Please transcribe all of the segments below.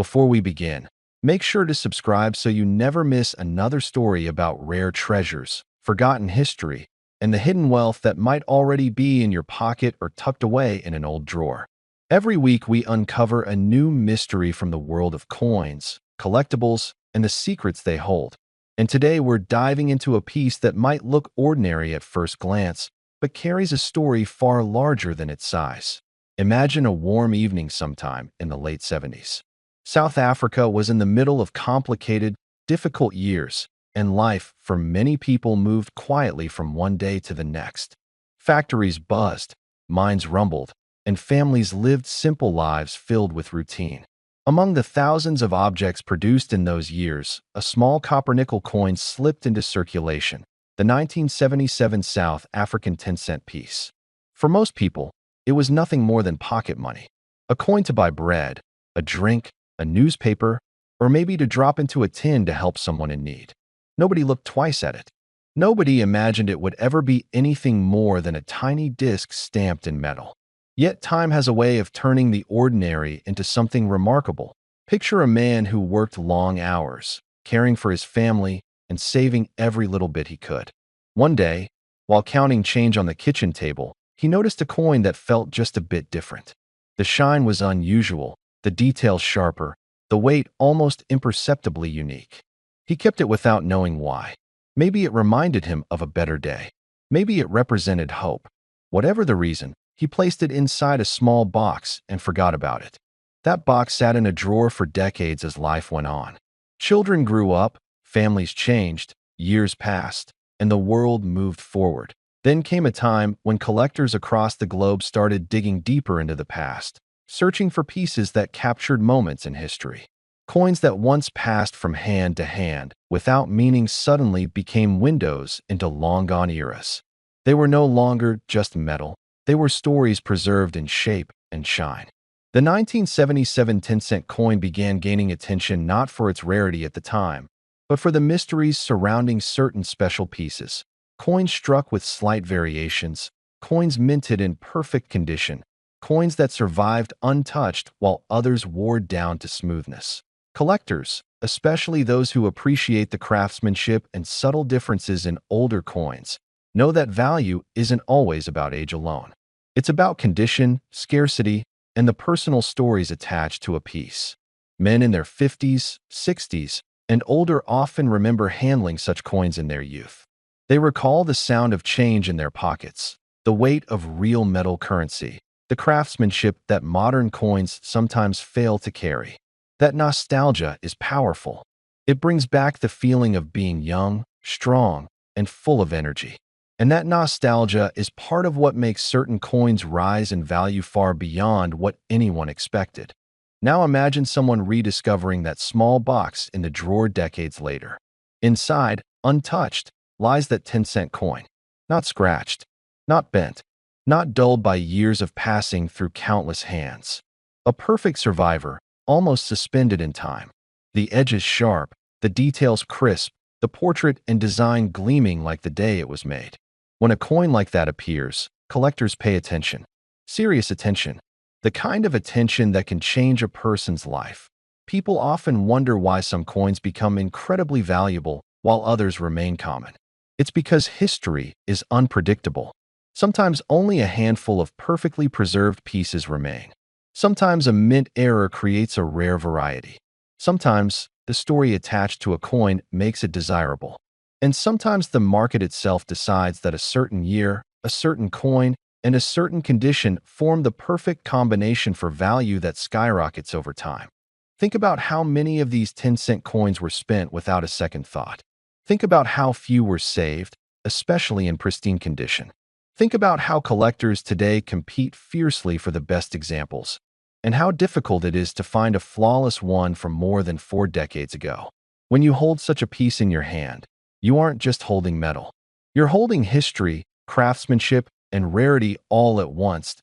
Before we begin, make sure to subscribe so you never miss another story about rare treasures, forgotten history, and the hidden wealth that might already be in your pocket or tucked away in an old drawer. Every week, we uncover a new mystery from the world of coins, collectibles, and the secrets they hold. And today, we're diving into a piece that might look ordinary at first glance, but carries a story far larger than its size. Imagine a warm evening sometime in the late 70s. South Africa was in the middle of complicated, difficult years, and life for many people moved quietly from one day to the next. Factories buzzed, mines rumbled, and families lived simple lives filled with routine. Among the thousands of objects produced in those years, a small copper-nickel coin slipped into circulation, the 1977 South African 10-cent piece. For most people, it was nothing more than pocket money, a coin to buy bread, a drink, a newspaper, or maybe to drop into a tin to help someone in need. Nobody looked twice at it. Nobody imagined it would ever be anything more than a tiny disc stamped in metal. Yet time has a way of turning the ordinary into something remarkable. Picture a man who worked long hours, caring for his family and saving every little bit he could. One day, while counting change on the kitchen table, he noticed a coin that felt just a bit different. The shine was unusual, the details sharper, the weight almost imperceptibly unique. He kept it without knowing why. Maybe it reminded him of a better day. Maybe it represented hope. Whatever the reason, he placed it inside a small box and forgot about it. That box sat in a drawer for decades as life went on. Children grew up, families changed, years passed, and the world moved forward. Then came a time when collectors across the globe started digging deeper into the past, searching for pieces that captured moments in history. Coins that once passed from hand to hand without meaning suddenly became windows into long-gone eras. They were no longer just metal. They were stories preserved in shape and shine. The 1977 10-cent coin began gaining attention not for its rarity at the time, but for the mysteries surrounding certain special pieces. Coins struck with slight variations, coins minted in perfect condition, coins that survived untouched while others wore down to smoothness. Collectors, especially those who appreciate the craftsmanship and subtle differences in older coins, know that value isn't always about age alone. It's about condition, scarcity, and the personal stories attached to a piece. Men in their 50s, 60s, and older often remember handling such coins in their youth. They recall the sound of change in their pockets, the weight of real metal currency, the craftsmanship that modern coins sometimes fail to carry. That nostalgia is powerful. It brings back the feeling of being young, strong, and full of energy. And that nostalgia is part of what makes certain coins rise in value far beyond what anyone expected. Now imagine someone rediscovering that small box in the drawer decades later. Inside, untouched, lies that 10-cent coin. Not scratched, not bent, not dulled by years of passing through countless hands. A perfect survivor, almost suspended in time. The edges sharp, the details crisp, the portrait and design gleaming like the day it was made. When a coin like that appears, collectors pay attention. Serious attention. The kind of attention that can change a person's life. People often wonder why some coins become incredibly valuable while others remain common. It's because history is unpredictable. Sometimes only a handful of perfectly preserved pieces remain. Sometimes a mint error creates a rare variety. Sometimes the story attached to a coin makes it desirable. And sometimes the market itself decides that a certain year, a certain coin, and a certain condition form the perfect combination for value that skyrockets over time. Think about how many of these 10-cent coins were spent without a second thought. Think about how few were saved, especially in pristine condition. Think about how collectors today compete fiercely for the best examples, and how difficult it is to find a flawless one from more than 4 decades ago. When you hold such a piece in your hand, you aren't just holding metal. You're holding history, craftsmanship, and rarity all at once.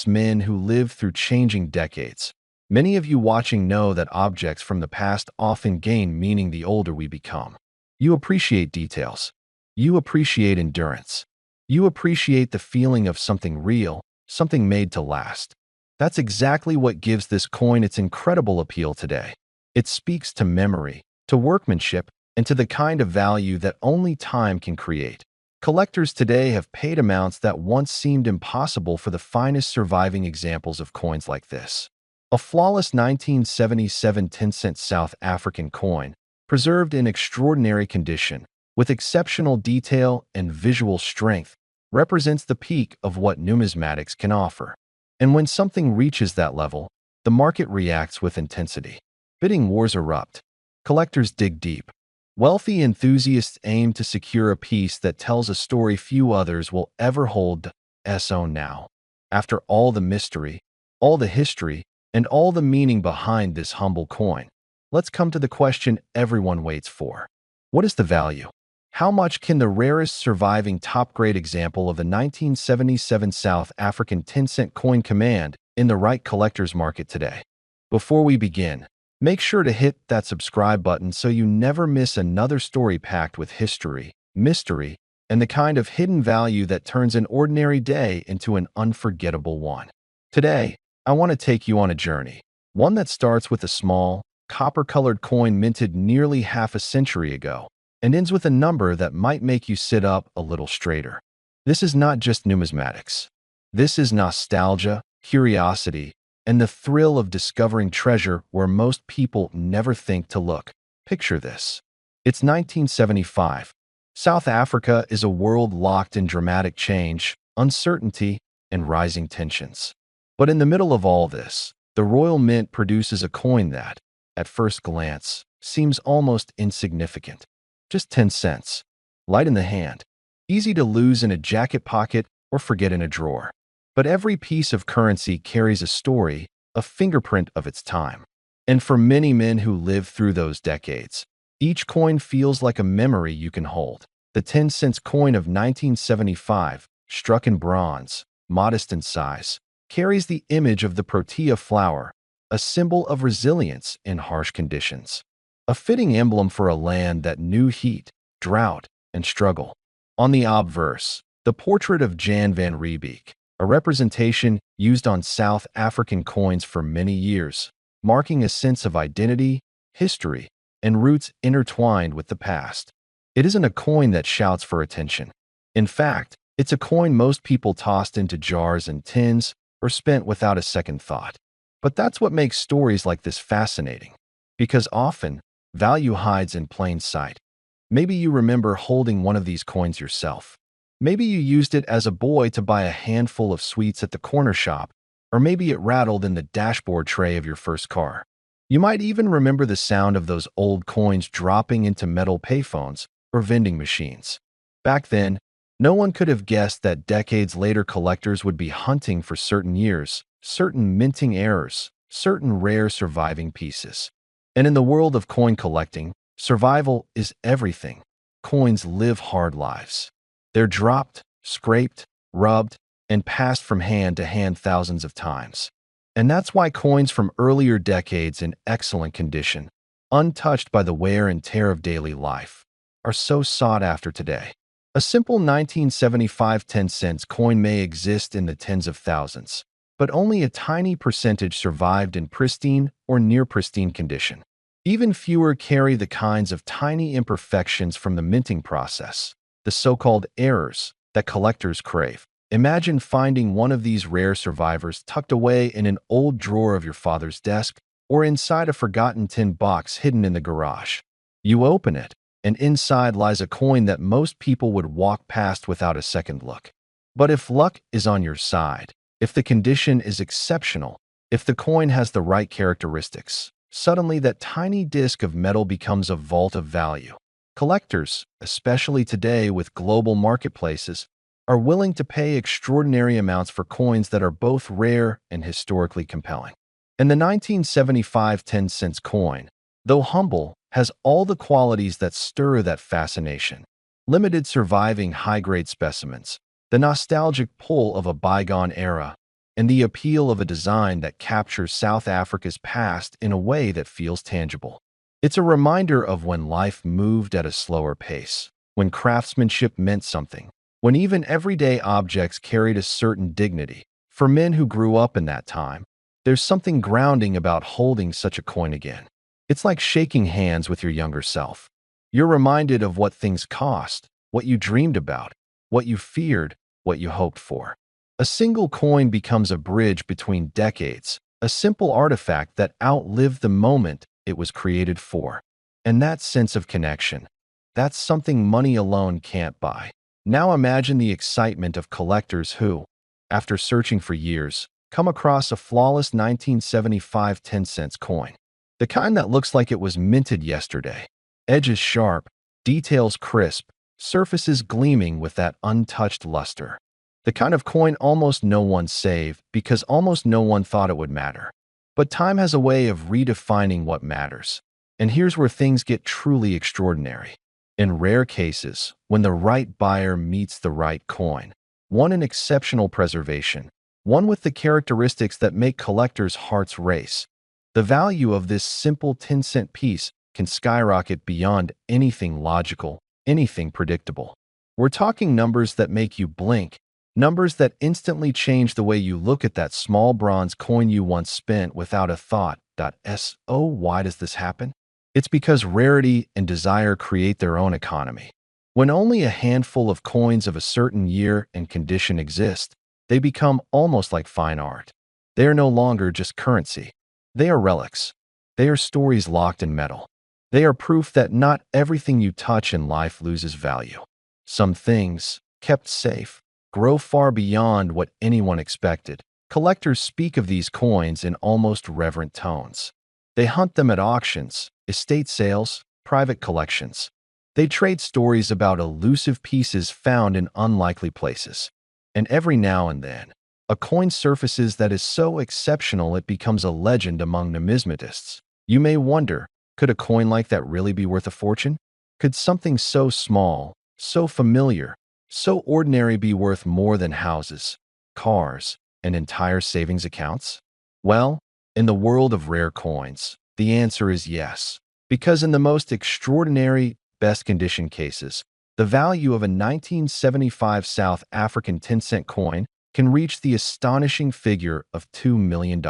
Men who lived through changing decades. Many of you watching know that objects from the past often gain meaning the older we become. You appreciate details. You appreciate endurance. You appreciate the feeling of something real, something made to last. That's exactly what gives this coin its incredible appeal today. It speaks to memory, to workmanship, and to the kind of value that only time can create. Collectors today have paid amounts that once seemed impossible for the finest surviving examples of coins like this. A flawless 1977 10-cent South African coin, preserved in extraordinary condition, with exceptional detail and visual strength, represents the peak of what numismatics can offer. And when something reaches that level, the market reacts with intensity. Bidding wars erupt. Collectors dig deep. Wealthy enthusiasts aim to secure a piece that tells a story few others will ever hold s own now. After all the mystery, all the history, and all the meaning behind this humble coin, let's come to the question everyone waits for. What is the value? How much can the rarest surviving top-grade example of the 1977 South African 10-cent coin command in the right collector's market today? Before we begin, make sure to hit that subscribe button so you never miss another story packed with history, mystery, and the kind of hidden value that turns an ordinary day into an unforgettable one. Today, I want to take you on a journey, one that starts with a small, copper-colored coin minted nearly half a century ago, and ends with a number that might make you sit up a little straighter. This is not just numismatics. This is nostalgia, curiosity, and the thrill of discovering treasure where most people never think to look. Picture this. It's 1975. South Africa is a world locked in dramatic change, uncertainty, and rising tensions. But in the middle of all this, the Royal Mint produces a coin that, at first glance, seems almost insignificant. Just 10 cents. Light in the hand. Easy to lose in a jacket pocket or forget in a drawer. But every piece of currency carries a story, a fingerprint of its time. And for many men who lived through those decades, each coin feels like a memory you can hold. The 10-cent coin of 1975, struck in bronze, modest in size, carries the image of the protea flower, a symbol of resilience in harsh conditions. A fitting emblem for a land that knew heat, drought, and struggle. On the obverse, the portrait of Jan van Riebeeck, a representation used on South African coins for many years, marking a sense of identity, history, and roots intertwined with the past. It isn't a coin that shouts for attention. In fact, it's a coin most people tossed into jars and tins or spent without a second thought. But that's what makes stories like this fascinating, because often, value hides in plain sight. Maybe you remember holding one of these coins yourself. Maybe you used it as a boy to buy a handful of sweets at the corner shop, or maybe it rattled in the dashboard tray of your first car. You might even remember the sound of those old coins dropping into metal payphones or vending machines. Back then, no one could have guessed that decades later collectors would be hunting for certain years, certain minting errors, certain rare surviving pieces. And in the world of coin collecting, survival is everything. Coins live hard lives. They're dropped, scraped, rubbed, and passed from hand to hand thousands of times. And that's why coins from earlier decades in excellent condition, untouched by the wear and tear of daily life, are so sought after today. A simple 1975 10-cent coin may exist in the tens of thousands, but only a tiny percentage survived in pristine or near-pristine condition. Even fewer carry the kinds of tiny imperfections from the minting process, the so-called errors, that collectors crave. Imagine finding one of these rare survivors tucked away in an old drawer of your father's desk or inside a forgotten tin box hidden in the garage. You open it, and inside lies a coin that most people would walk past without a second look. But if luck is on your side, if the condition is exceptional, if the coin has the right characteristics, suddenly that tiny disc of metal becomes a vault of value. Collectors, especially today with global marketplaces, are willing to pay extraordinary amounts for coins that are both rare and historically compelling. And the 1975 10-cent coin, though humble, has all the qualities that stir that fascination. Limited surviving high-grade specimens, the nostalgic pull of a bygone era, and the appeal of a design that captures South Africa's past in a way that feels tangible. It's a reminder of when life moved at a slower pace, when craftsmanship meant something, when even everyday objects carried a certain dignity. For men who grew up in that time, there's something grounding about holding such a coin again. It's like shaking hands with your younger self. You're reminded of what things cost, what you dreamed about, what you feared, what you hoped for. A single coin becomes a bridge between decades, a simple artifact that outlived the moment it was created for. And that sense of connection, that's something money alone can't buy. Now imagine the excitement of collectors who, after searching for years, come across a flawless 1975 10-cent coin. The kind that looks like it was minted yesterday. Edges sharp, details crisp, surfaces gleaming with that untouched luster. The kind of coin almost no one saved because almost no one thought it would matter. But time has a way of redefining what matters. And here's where things get truly extraordinary. In rare cases, when the right buyer meets the right coin, one in exceptional preservation, one with the characteristics that make collectors' hearts race, the value of this simple 10-cent piece can skyrocket beyond anything logical, anything predictable. We're talking numbers that make you blink, numbers that instantly change the way you look at that small bronze coin you once spent without a thought. Oh, why does this happen? It's because rarity and desire create their own economy. When only a handful of coins of a certain year and condition exist, they become almost like fine art. They are no longer just currency. They are relics. They are stories locked in metal. They are proof that not everything you touch in life loses value. Some things, kept safe, grow far beyond what anyone expected. Collectors speak of these coins in almost reverent tones. They hunt them at auctions, estate sales, private collections. They trade stories about elusive pieces found in unlikely places. And every now and then, a coin surfaces that is so exceptional it becomes a legend among numismatists. You may wonder, could a coin like that really be worth a fortune? Could something so small, so familiar, so ordinary be worth more than houses, cars, and entire savings accounts? Well, in the world of rare coins, the answer is yes. Because in the most extraordinary, best condition cases, the value of a 1975 South African 10-cent coin can reach the astonishing figure of $2 million.